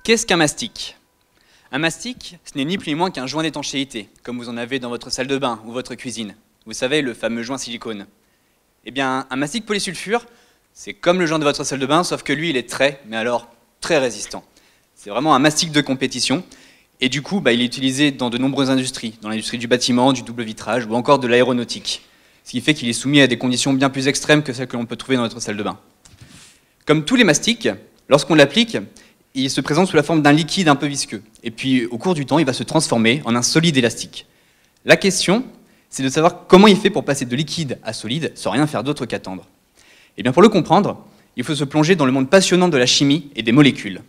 Qu'est-ce qu'un mastic? Un mastic, ce n'est ni plus ni moins qu'un joint d'étanchéité, comme vous en avez dans votre salle de bain ou votre cuisine. Vous savez, le fameux joint silicone. Eh bien, un mastic polysulfure, c'est comme le joint de votre salle de bain, sauf que lui, il est mais alors très résistant. C'est vraiment un mastic de compétition, et du coup, il est utilisé dans de nombreuses industries, dans l'industrie du bâtiment, du double vitrage, ou encore de l'aéronautique. Ce qui fait qu'il est soumis à des conditions bien plus extrêmes que celles que l'on peut trouver dans notre salle de bain. Comme tous les mastiques, lorsqu'on l'applique, il se présente sous la forme d'un liquide un peu visqueux. Et puis, au cours du temps, il va se transformer en un solide élastique. La question, c'est de savoir comment il fait pour passer de liquide à solide sans rien faire d'autre qu'attendre. Et bien, pour le comprendre, il faut se plonger dans le monde passionnant de la chimie et des molécules.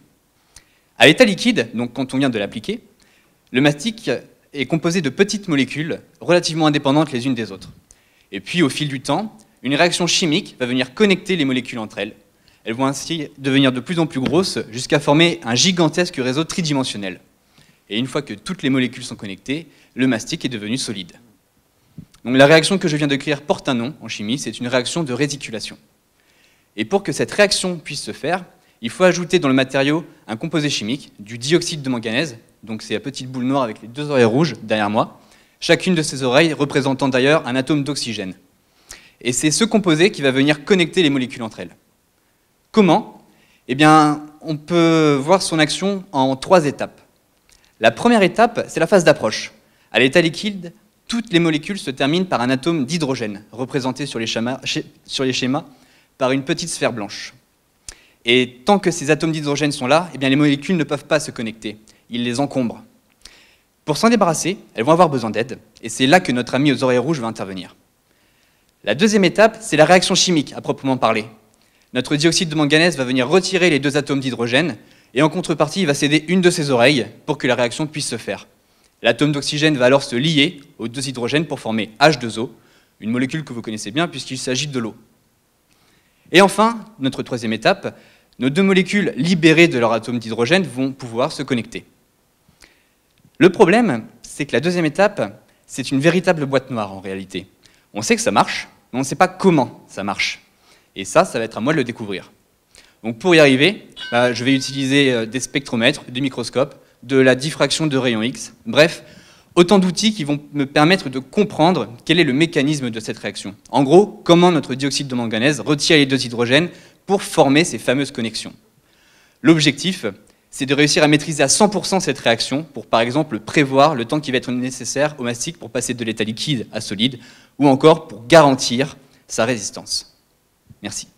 À l'état liquide, donc quand on vient de l'appliquer, le mastic est composé de petites molécules relativement indépendantes les unes des autres. Et puis, au fil du temps, une réaction chimique va venir connecter les molécules entre elles. Elles vont ainsi devenir de plus en plus grosses jusqu'à former un gigantesque réseau tridimensionnel. Et une fois que toutes les molécules sont connectées, le mastic est devenu solide. Donc la réaction que je viens de décrire porte un nom en chimie, c'est une réaction de réticulation. Et pour que cette réaction puisse se faire, il faut ajouter dans le matériau un composé chimique, du dioxyde de manganèse, donc c'est la petite boule noire avec les deux oreilles rouges derrière moi, chacune de ces oreilles représentant d'ailleurs un atome d'oxygène. Et c'est ce composé qui va venir connecter les molécules entre elles. Comment? Eh bien, on peut voir son action en 3 étapes. La première étape, c'est la phase d'approche. À l'état liquide, toutes les molécules se terminent par un atome d'hydrogène, représenté sur les schémas par une petite sphère blanche. Et tant que ces atomes d'hydrogène sont là, eh bien, les molécules ne peuvent pas se connecter. Ils les encombrent. Pour s'en débarrasser, elles vont avoir besoin d'aide, et c'est là que notre ami aux oreilles rouges va intervenir. La deuxième étape, c'est la réaction chimique, à proprement parler. Notre dioxyde de manganèse va venir retirer les 2 atomes d'hydrogène, et en contrepartie, il va céder une de ses oreilles pour que la réaction puisse se faire. L'atome d'oxygène va alors se lier aux 2 hydrogènes pour former H2O, une molécule que vous connaissez bien puisqu'il s'agit de l'eau. Et enfin, notre 3e étape, nos 2 molécules libérées de leur atome d'hydrogène vont pouvoir se connecter. Le problème, c'est que la 2e étape, c'est une véritable boîte noire en réalité. On sait que ça marche, mais on ne sait pas comment ça marche. Et ça va être à moi de le découvrir. Donc pour y arriver, je vais utiliser des spectromètres, des microscopes, de la diffraction de rayons X, bref, autant d'outils qui vont me permettre de comprendre quel est le mécanisme de cette réaction. En gros, comment notre dioxyde de manganèse retire les 2 hydrogènes pour former ces fameuses connexions. L'objectif, c'est de réussir à maîtriser à 100% cette réaction pour, par exemple, prévoir le temps qui va être nécessaire au mastic pour passer de l'état liquide à solide, ou encore pour garantir sa résistance. Merci.